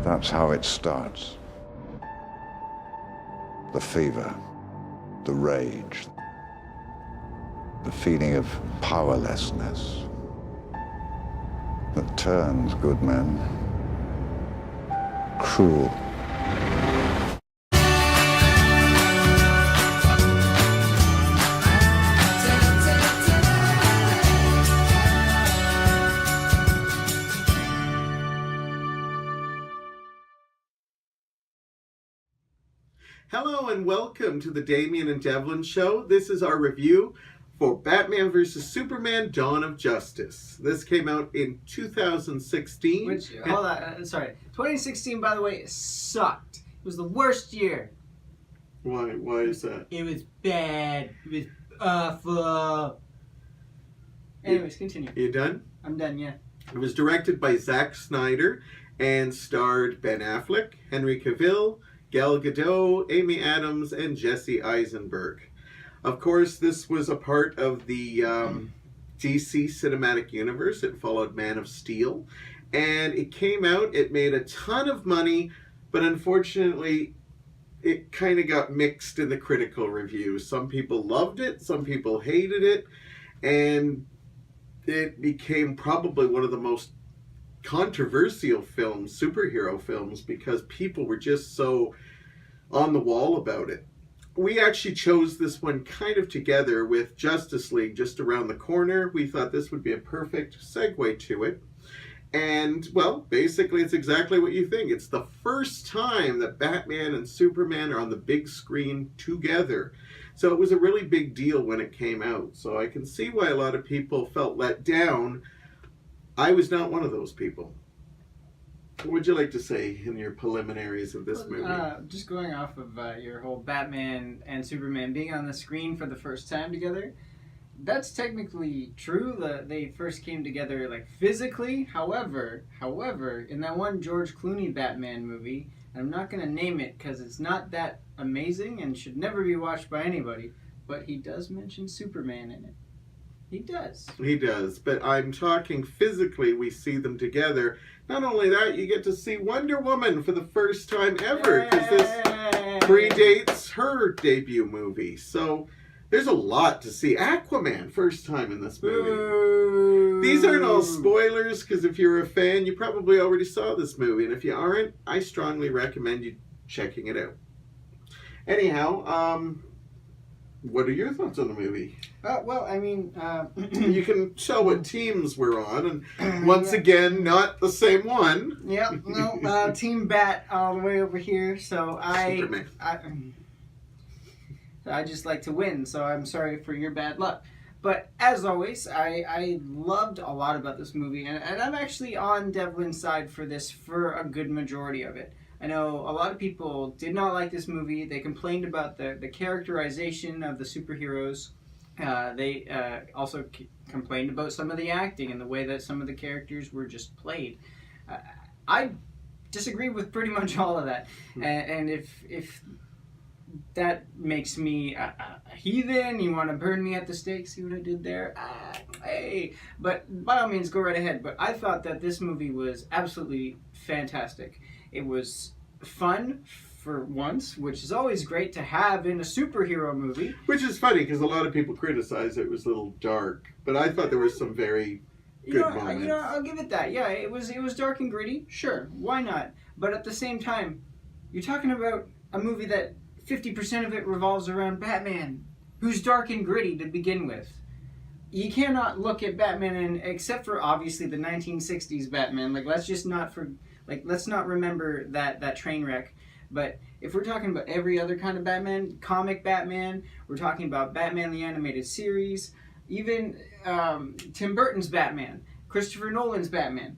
That's how it starts. The fever, the rage, the feeling of powerlessness that turns good men cruel. Hello and welcome to the Damian and Devlin Show. This is our review for Batman vs. Superman: Dawn of Justice. This came out in 2016. Hold on, sorry. 2016, by the way, sucked. It was the worst year. Why is that? It was bad. It was awful. Anyways, continue. You done? I'm done, yeah. It was directed by Zack Snyder and starred Ben Affleck, Henry Cavill, Gal Gadot, Amy Adams, and Jesse Eisenberg. Of course, this was a part of the DC Cinematic Universe. It followed Man of Steel. And it came out, it made a ton of money, but unfortunately, it kind of got mixed in the critical reviews. Some people loved it, some people hated it, and it became probably one of the most controversial films, superhero films, because people were just so on the wall about it. We actually chose this one kind of together with Justice League just around the corner. We thought this would be a perfect segue to it. And, well, basically it's exactly what you think. It's the first time that Batman and Superman are on the big screen together. So it was a really big deal when it came out. So I can see why a lot of people felt let down. I was not one of those people. What would you like to say in your preliminaries of this movie? Just going off of your whole Batman and Superman being on the screen for the first time together, that's technically true. They first came together like physically. However, in that one George Clooney Batman movie, and I'm not going to name it because it's not that amazing and should never be watched by anybody, but he does mention Superman in it. He does. He does, but I'm talking physically, we see them together. Not only that, you get to see Wonder Woman for the first time ever, because this predates her debut movie. So there's a lot to see. Aquaman, first time in this movie. Ooh. These aren't all spoilers, because if you're a fan, you probably already saw this movie. And if you aren't, I strongly recommend you checking it out. Anyhow, what are your thoughts on the movie? Well, I mean... you can tell what teams we're on, and once again, not the same one. Yep, no, Team Bat all the way over here, so I just like to win, so I'm sorry for your bad luck. But as always, I loved a lot about this movie, and I'm actually on Devlin's side for this for a good majority of it. I know a lot of people did not like this movie. They complained about the characterization of the superheroes. They also complained about some of the acting and the way that some of the characters were just played. I disagree with pretty much all of that. And if that makes me a heathen, you want to burn me at the stake, see what I did there? Hey. But by all means, go right ahead. But I thought that this movie was absolutely fantastic. It was fun for once, which is always great to have in a superhero movie. Which is funny because a lot of people criticize it was a little dark, but I thought there was some very good moments. I'll give it that. Yeah, it was dark and gritty. Sure, why not? But at the same time, you're talking about a movie that 50% of it revolves around Batman, who's dark and gritty to begin with. You cannot look at Batman except for obviously the 1960s Batman. Let's not remember that train wreck. But if we're talking about every other kind of Batman, comic Batman, we're talking about Batman the Animated Series, even Tim Burton's Batman, Christopher Nolan's Batman.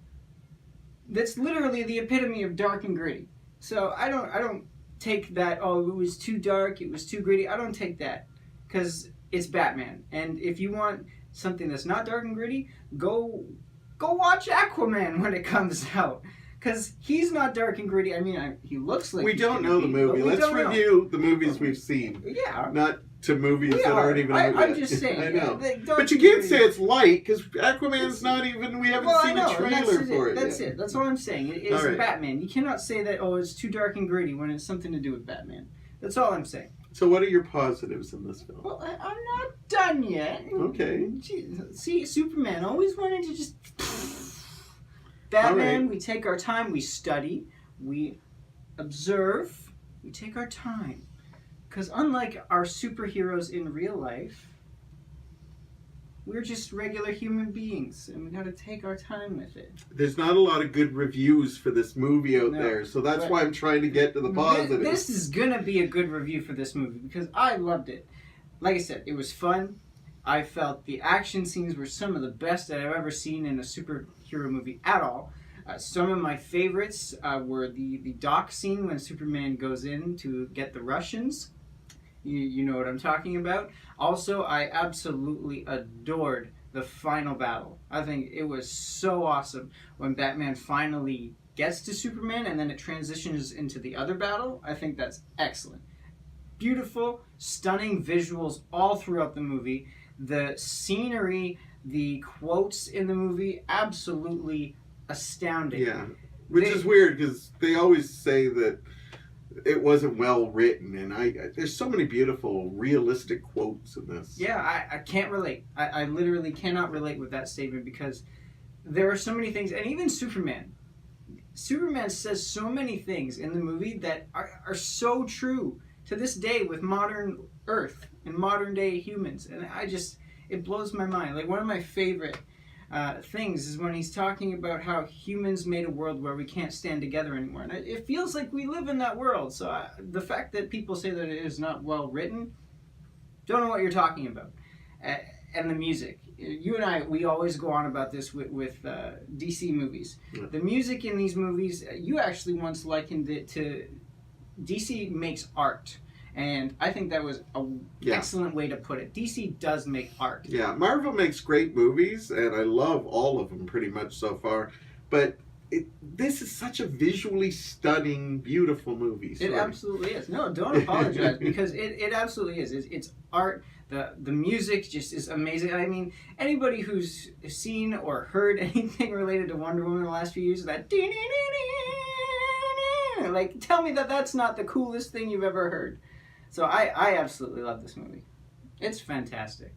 That's literally the epitome of dark and gritty. So I don't take that, oh, it was too dark, it was too gritty. I don't take that because it's Batman. And if you want something that's not dark and gritty, go watch Aquaman when it comes out. Because he's not dark and gritty. I mean, he looks like... We don't know the movie. Let's review the movies we've seen. Yeah. Not to movies We that are. aren't even out I'm yet. just saying. I know. Don't But you be can't greedy. say it's light, because Aquaman's not even, we haven't Well, I seen know, a and trailer for it That's yet. it. That's all I'm saying. It is All right. Batman. You cannot say that, oh, it's too dark and gritty when it's something to do with Batman. That's all I'm saying. So what are your positives in this film? Well, I'm not done yet. Okay. See, Superman always wanted to just... Batman, All right. we take our time, we study, we observe, we take our time. Because unlike our superheroes in real life, we're just regular human beings, and we gotta take our time with it. There's not a lot of good reviews for this movie out No, there, so that's but why I'm trying to get to the positives. This is gonna be a good review for this movie, because I loved it. Like I said, it was fun. I felt the action scenes were some of the best that I've ever seen in a superhero movie at all. Some of my favorites were the dock scene when Superman goes in to get the Russians. You know what I'm talking about. Also, I absolutely adored the final battle. I think it was so awesome when Batman finally gets to Superman and then it transitions into the other battle. I think that's excellent. Beautiful, stunning visuals all throughout the movie. The scenery, the quotes in the movie, absolutely astounding. Yeah, which is weird, because they always say that it wasn't well written, and there's so many beautiful, realistic quotes in this. Yeah, I can't relate. I literally cannot relate with that statement, because there are so many things, and even Superman. Superman says so many things in the movie that are so true to this day with modern Earth and modern day humans, and it blows my mind. Like, one of my favorite things is when he's talking about how humans made a world where we can't stand together anymore, and it feels like we live in that world. So the fact that people say that it is not well written, don't know what you're talking about. And the music, you and I, we always go on about this with DC movies. Yeah. The music in these movies, you actually once likened it to DC makes art. And I think that was an excellent way to put it. DC does make art. Yeah, Marvel makes great movies, and I love all of them pretty much so far. But this is such a visually stunning, beautiful movie. It absolutely is. No, don't apologize, because it absolutely is. It's art. The music just is amazing. I mean, anybody who's seen or heard anything related to Wonder Woman in the last few years, that like, tell me that that's not the coolest thing you've ever heard. So I absolutely love this movie. It's fantastic.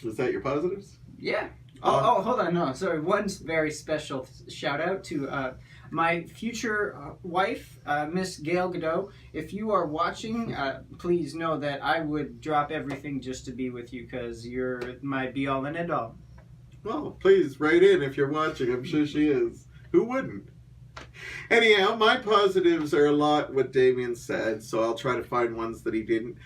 Is that your positives? Yeah. Oh, hold on. No, sorry. One very special shout out to my future wife, Miss Gail Gadot. If you are watching, please know that I would drop everything just to be with you, because you're my be-all and end-all. Well, please write in if you're watching. I'm sure she is. Who wouldn't? Anyhow, my positives are a lot what Damian said, so I'll try to find ones that he didn't.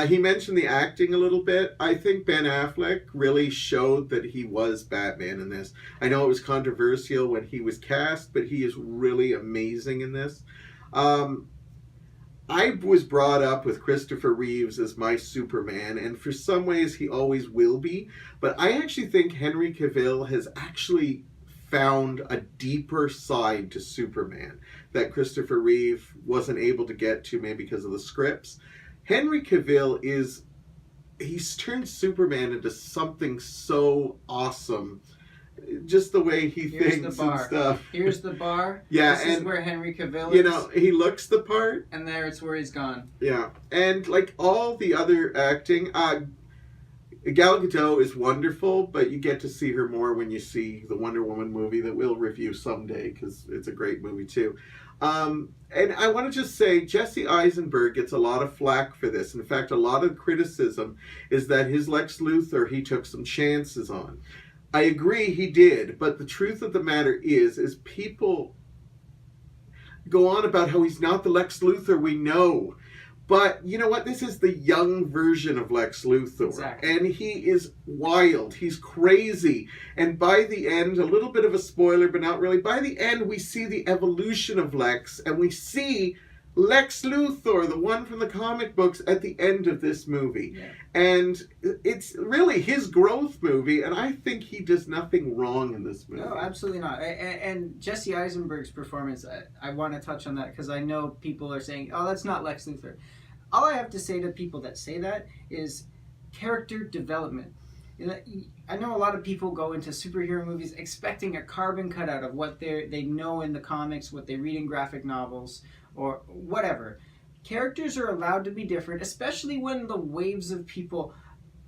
He mentioned the acting a little bit. I think Ben Affleck really showed that he was Batman in this. I know it was controversial when he was cast, but he is really amazing in this. I was brought up with Christopher Reeves as my Superman, and for some ways he always will be, but I actually think Henry Cavill has actually found a deeper side to Superman that Christopher Reeve wasn't able to get to, maybe because of the scripts. Henry Cavill he's turned Superman into something so awesome. Just the way he thinks and stuff. Here's the bar. Yeah, this is where Henry Cavill is. You know, he looks the part. And there it's where he's gone. Yeah, and like all the other acting, Gal Gadot is wonderful, but you get to see her more when you see the Wonder Woman movie that we'll review someday, because it's a great movie too. And I want to just say, Jesse Eisenberg gets a lot of flack for this. In fact, a lot of criticism is that his Lex Luthor, he took some chances on. I agree he did, but the truth of the matter is people go on about how he's not the Lex Luthor we know. But you know what? This is the young version of Lex Luthor. Exactly. And he is wild. He's crazy. And by the end, a little bit of a spoiler, but not really. By the end, we see the evolution of Lex. And we see Lex Luthor, the one from the comic books, at the end of this movie. Yeah. And it's really his growth movie. And I think he does nothing wrong in this movie. No, absolutely not. And Jesse Eisenberg's performance, I want to touch on that, because I know people are saying, oh, that's not Lex Luthor. All I have to say to people that say that is, character development. I know a lot of people go into superhero movies expecting a carbon cutout of what they know in the comics, what they read in graphic novels, or whatever. Characters are allowed to be different, especially when the waves of people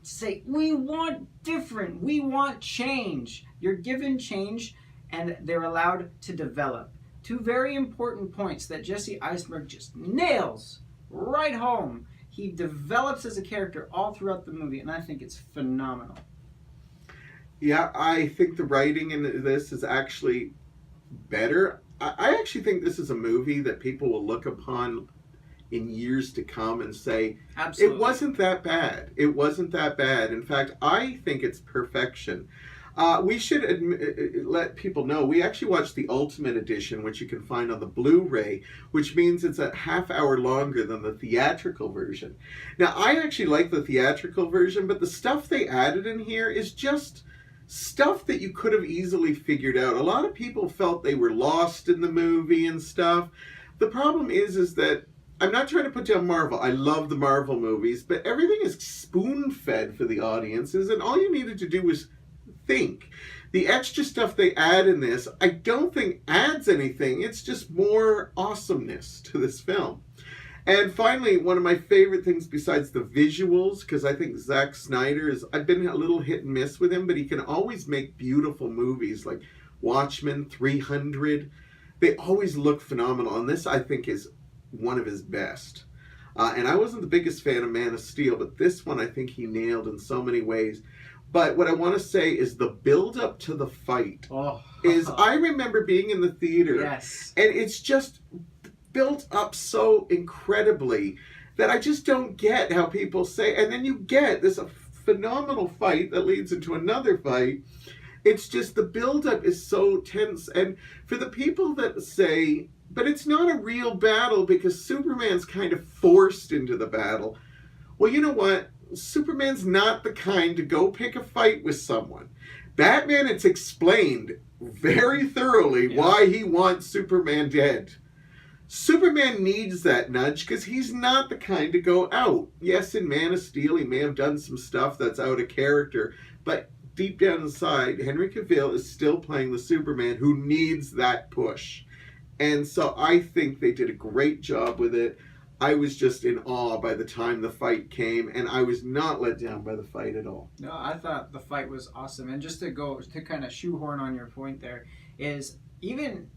say, we want different, we want change. You're given change, and they're allowed to develop. Two very important points that Jesse Eisenberg just nails right home. He develops as a character all throughout the movie, and I think it's phenomenal. Yeah, I think the writing in this is actually better. I actually think this is a movie that people will look upon in years to come and say, Absolutely. It wasn't that bad. It wasn't that bad. In fact, I think it's perfection. We should let people know, we actually watched the Ultimate Edition, which you can find on the Blu-ray, which means it's a half hour longer than the theatrical version. Now, I actually like the theatrical version, but the stuff they added in here is just stuff that you could have easily figured out. A lot of people felt they were lost in the movie and stuff. The problem is that I'm not trying to put down Marvel. I love the Marvel movies, but everything is spoon-fed for the audiences, and all you needed to do was think. The extra stuff they add in this, I don't think adds anything. It's just more awesomeness to this film. And finally, one of my favorite things besides the visuals, because I think Zack Snyder I've been a little hit and miss with him, but he can always make beautiful movies like Watchmen, 300. They always look phenomenal. And this, I think, is one of his best. And I wasn't the biggest fan of Man of Steel, but this one I think he nailed in so many ways. But what I want to say is the build-up to the fight is, I remember being in the theater, Yes. and it's just built up so incredibly that I just don't get how people say, and then you get this phenomenal fight that leads into another fight. It's just the build-up is so tense, and for the people that say, but it's not a real battle because Superman's kind of forced into the battle. Well, you know what? Superman's not the kind to go pick a fight with someone. Batman, it's explained very thoroughly why he wants Superman dead. Superman needs that nudge because he's not the kind to go out. Yes, in Man of Steel, he may have done some stuff that's out of character, but deep down inside, Henry Cavill is still playing the Superman who needs that push. And so I think they did a great job with it. I was just in awe by the time the fight came, and I was not let down by the fight at all. No, I thought the fight was awesome. And just to kind of shoehorn on your point there, is even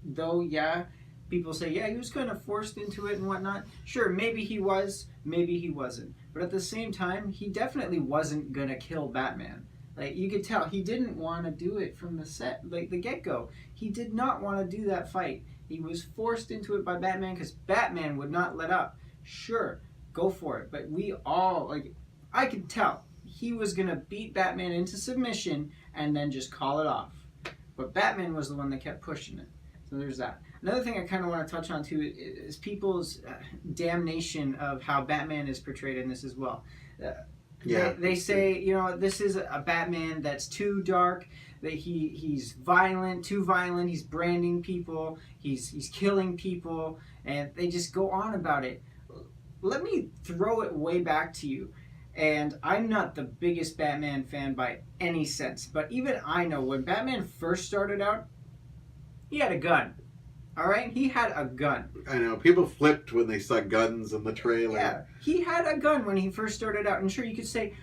though, yeah, people say, yeah, he was kind of forced into it and whatnot. Sure, maybe he was, maybe he wasn't. But at the same time, he definitely wasn't going to kill Batman. Like, you could tell, he didn't want to do it from the get-go. He did not want to do that fight. He was forced into it by Batman because Batman would not let up. Sure, go for it. But we all, I could tell he was going to beat Batman into submission and then just call it off. But Batman was the one that kept pushing it. So there's that. Another thing I kind of want to touch on too is people's damnation of how Batman is portrayed in this as well. They say, this is a Batman that's too dark, that he's violent, too violent, he's branding people, he's killing people, and they just go on about it. Let me throw it way back to you. And I'm not the biggest Batman fan by any sense, but even I know when Batman first started out, he had a gun. All right? He had a gun. I know. People flipped when they saw guns in the trailer. Yeah. He had a gun when he first started out. And sure, you could say,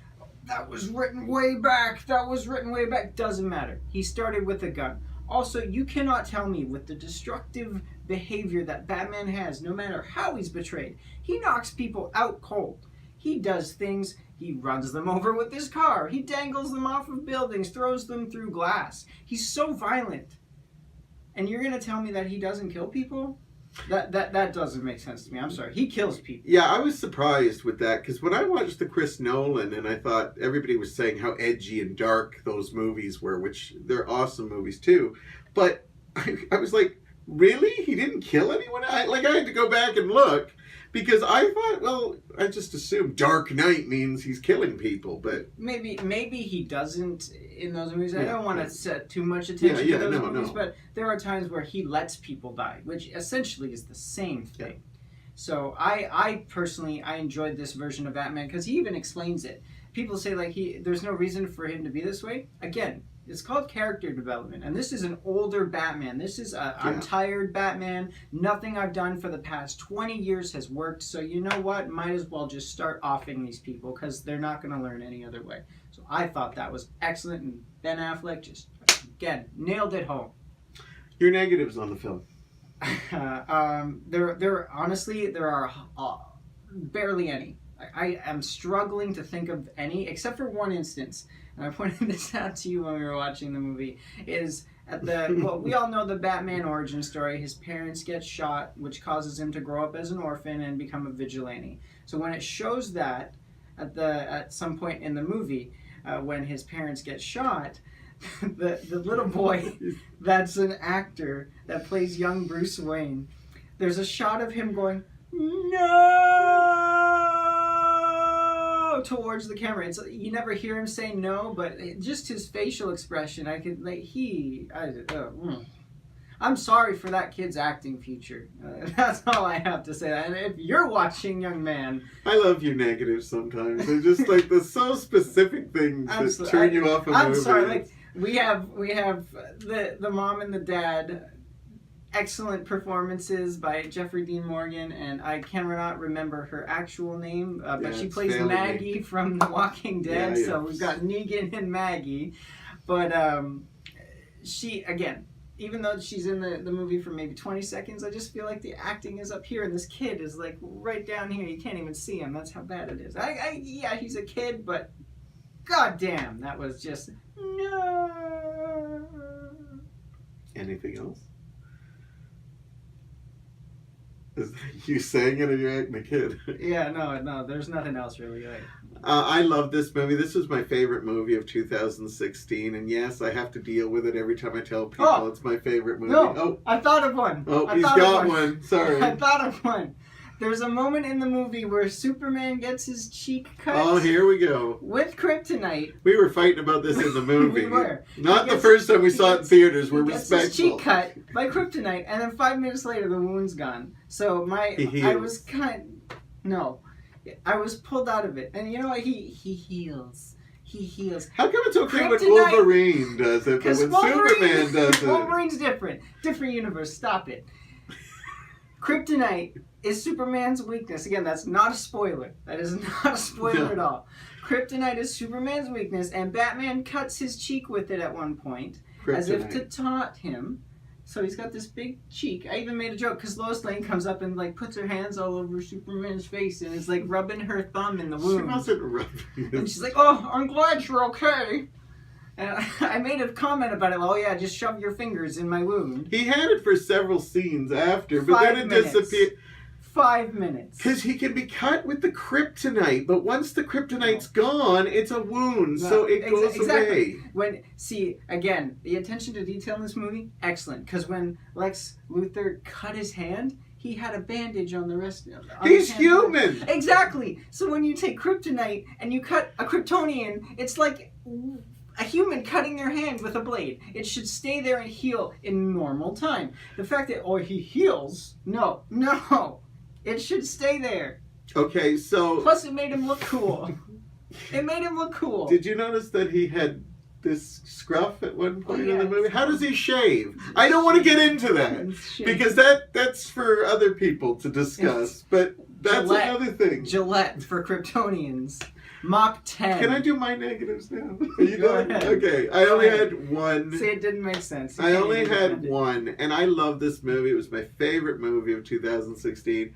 that was written way back. That was written way back. Doesn't matter. He started with a gun. Also, you cannot tell me with the destructive behavior that Batman has, no matter how he's betrayed, he knocks people out cold. He does things. He runs them over with his car. He dangles them off of buildings, throws them through glass. He's so violent. And you're going to tell me that he doesn't kill people? That doesn't make sense to me. I'm sorry. He kills people. Yeah, I was surprised with that because when I watched the Chris Nolan, and I thought everybody was saying how edgy and dark those movies were, which they're awesome movies too, but I was like, really? He didn't kill anyone? I had to go back and look because I thought, well, I just assumed Dark Knight means he's killing people, but maybe he doesn't in those movies. I don't want to set too much attention to those movies, but there are times where he lets people die, which essentially is the same thing. So I personally, I enjoyed this version of Batman because he even explains it. People say like there's no reason for him to be this way. Again, it's called character development, and this is an older Batman. This is I'm tired Batman. Nothing I've done for the past 20 years has worked. So you know what? Might as well just start offing these people because they're not going to learn any other way. So I thought that was excellent, and Ben Affleck just again nailed it home. Your negatives on the film? There honestly there are barely any. I am struggling to think of any, except for one instance, and I pointed this out to you when we were watching the movie, is at the, well, we all know the Batman origin story. His parents get shot, which causes him to grow up as an orphan and become a vigilante. So when it shows that at some point in the movie, when his parents get shot, the little boy that's an actor that plays young Bruce Wayne, there's a shot of him going, no, towards the camera. It's, you never hear him say no, but just his facial expression, I could like I'm sorry for that kid's acting future. That's all I have to say. And if you're watching, young man, I love your negatives sometimes. They're just like the so specific things that turn you off a movie. I'm sorry, like we have the mom and the dad. Excellent performances by Jeffrey Dean Morgan, and I cannot remember her actual name, but she plays Maggie from The Walking Dead. So we've got Negan and Maggie, but she, again, even though she's in the movie for maybe 20 seconds, I just feel like the acting is up here, and this kid is like right down here. You can't even see him. That's how bad it is. Yeah, he's a kid, but goddamn, that was just no. Anything else? Is that you saying it or you're acting a kid? Yeah, no, there's nothing else really. I love this movie. This was my favorite movie of 2016, and yes, I have to deal with it every time I tell people it's my favorite movie. No, I thought of one. He's got one. Sorry. I thought of one. There's a moment in the movie where Superman gets his cheek cut. Oh, here we go. With kryptonite. We were fighting about this in the movie. We were. Not the first time we saw it in theaters. We're respectful. His cheek cut by kryptonite, and then 5 minutes later, the wound's gone. So I was I was pulled out of it, and you know what? He heals. He heals. How come it's okay when Wolverine does it, but when Superman does it? Wolverine's different. Different universe. Stop it. Kryptonite is Superman's weakness. Again, that's not a spoiler. That is not a spoiler at all. Kryptonite is Superman's weakness, and Batman cuts his cheek with it at one point, as if to taunt him. So he's got this big cheek. I even made a joke because Lois Lane comes up and like puts her hands all over Superman's face and is like rubbing her thumb in the wound. She wasn't rubbing. And she's like, "Oh, I'm glad you're okay." And I made a comment about it. Oh yeah, just shove your fingers in my wound. He had it for several scenes after, but then it disappeared. 5 minutes. Because he can be cut with the kryptonite, but once the kryptonite's gone, it's a wound, so it goes away. Again, the attention to detail in this movie, excellent. Because when Lex Luthor cut his hand, he had a bandage on the rest of it. He's human! Exactly! So when you take kryptonite and you cut a Kryptonian, it's like a human cutting their hand with a blade. It should stay there and heal in normal time. The fact that, he heals, no. It should stay there. Okay, so... Plus, it made him look cool. Did you notice that he had this scruff at one point in the movie? How does he shave? I don't want to get into that. Because that's for other people to discuss. But that's another thing. Gillette for Kryptonians. Mach 10. Can I do my negatives now? Are you done? Ahead. Okay, I only had one. See, it didn't make sense. I only had one, and I love this movie. It was my favorite movie of 2016.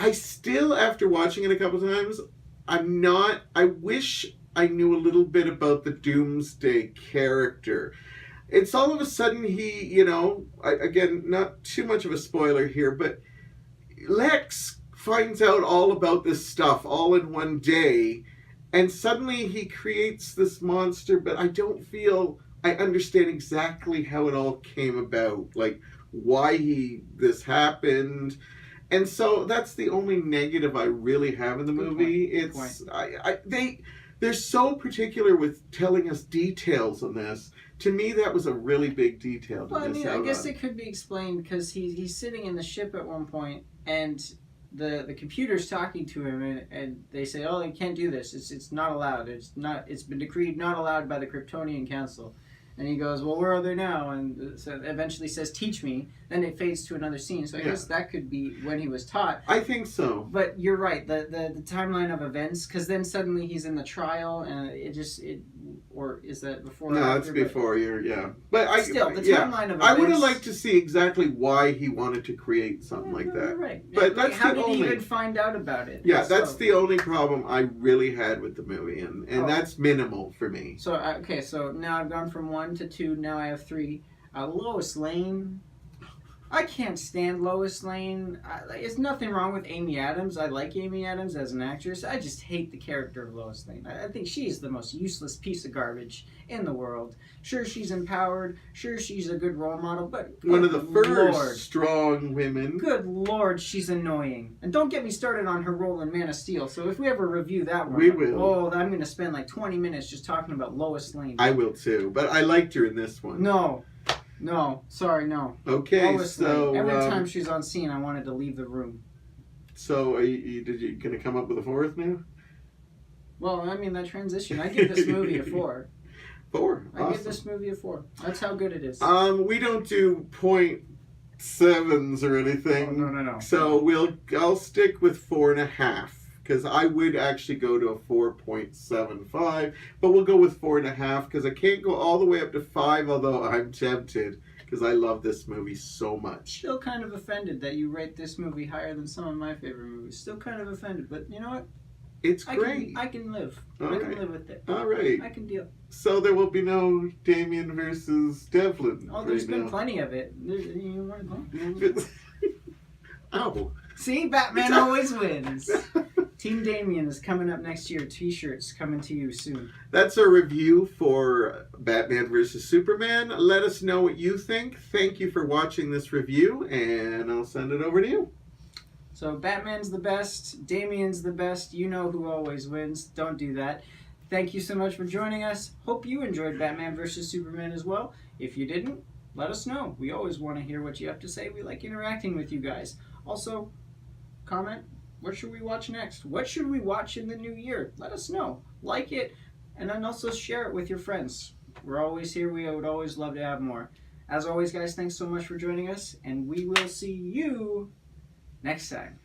I still, after watching it a couple times, I wish I knew a little bit about the Doomsday character. It's all of a sudden he, again, not too much of a spoiler here, but Lex finds out all about this stuff all in one day, and suddenly he creates this monster, but I don't feel I understand exactly how it all came about, like why this happened. And so that's the only negative I really have in the movie. They're so particular with telling us details on this. To me, that was a really big detail. Well, I guess it could be explained because he's sitting in the ship at one point, and the computer's talking to him, and they say, "Oh, you can't do this. It's not allowed. It's been decreed not allowed by the Kryptonian Council." And he goes, "Well, where are they now?" And so eventually says, "Teach me." Then it fades to another scene. So I guess that could be when he was taught. I think so. But you're right. The timeline of events, because then suddenly he's in the trial, and or is that before? No, or it's after? before But I Still, the timeline of I would have events- liked to see exactly why he wanted to create something like You're that. right. But Like, that's how the did he only. even find out about it? Yeah, that's So- the only problem I really had with the movie, and Oh. that's minimal for me. So okay, so now I've gone from 1 to 2. Now I have 3. Lois Lane. I can't stand Lois Lane. There's nothing wrong with Amy Adams. I like Amy Adams as an actress. I just hate the character of Lois Lane. I think she's the most useless piece of garbage in the world. Sure, she's empowered. Sure, she's a good role model. But One of the first Lord, strong women. good Lord, she's annoying. And don't get me started on her role in Man of Steel. So if we ever review that one, We will. Oh, I'm going to spend like 20 minutes just talking about Lois Lane. I will too, but I liked her in this one. No, sorry, no. Okay, Lois so Lane. Every time she's on scene, I wanted to leave the room. so are you gonna come up with a fourth now? Well, I mean, that transition. I give this movie a 4. 4. I Awesome. give this movie a 4. That's how good it is. We don't do 0.7s or anything. Oh, no. So I'll stick with 4.5 because I would actually go to a 4.75, but we'll go with 4.5 because I can't go all the way up to 5, although I'm tempted because I love this movie so much. Still kind of offended that you rate this movie higher than some of my favorite movies. Still kind of offended, but you know what? It's great. I can live. All I can right. live with it. All right. I can deal. So there will be no Damian versus Devlin. Oh, there's right been now. plenty of it. You want to go? Ow. See, Batman always wins. Team Damian is coming up next year. T-shirts coming to you soon. That's our review for Batman vs. Superman. Let us know what you think. Thank you for watching this review, and I'll send it over to you. So Batman's the best. Damian's the best. You know who always wins. Don't do that. Thank you so much for joining us. Hope you enjoyed Batman vs. Superman as well. If you didn't, let us know. We always want to hear what you have to say. We like interacting with you guys. Also, comment. What should we watch next? What should we watch in the new year? Let us know. Like it, and then also share it with your friends. We're always here. We would always love to have more. As always, guys, thanks so much for joining us, and we will see you next time.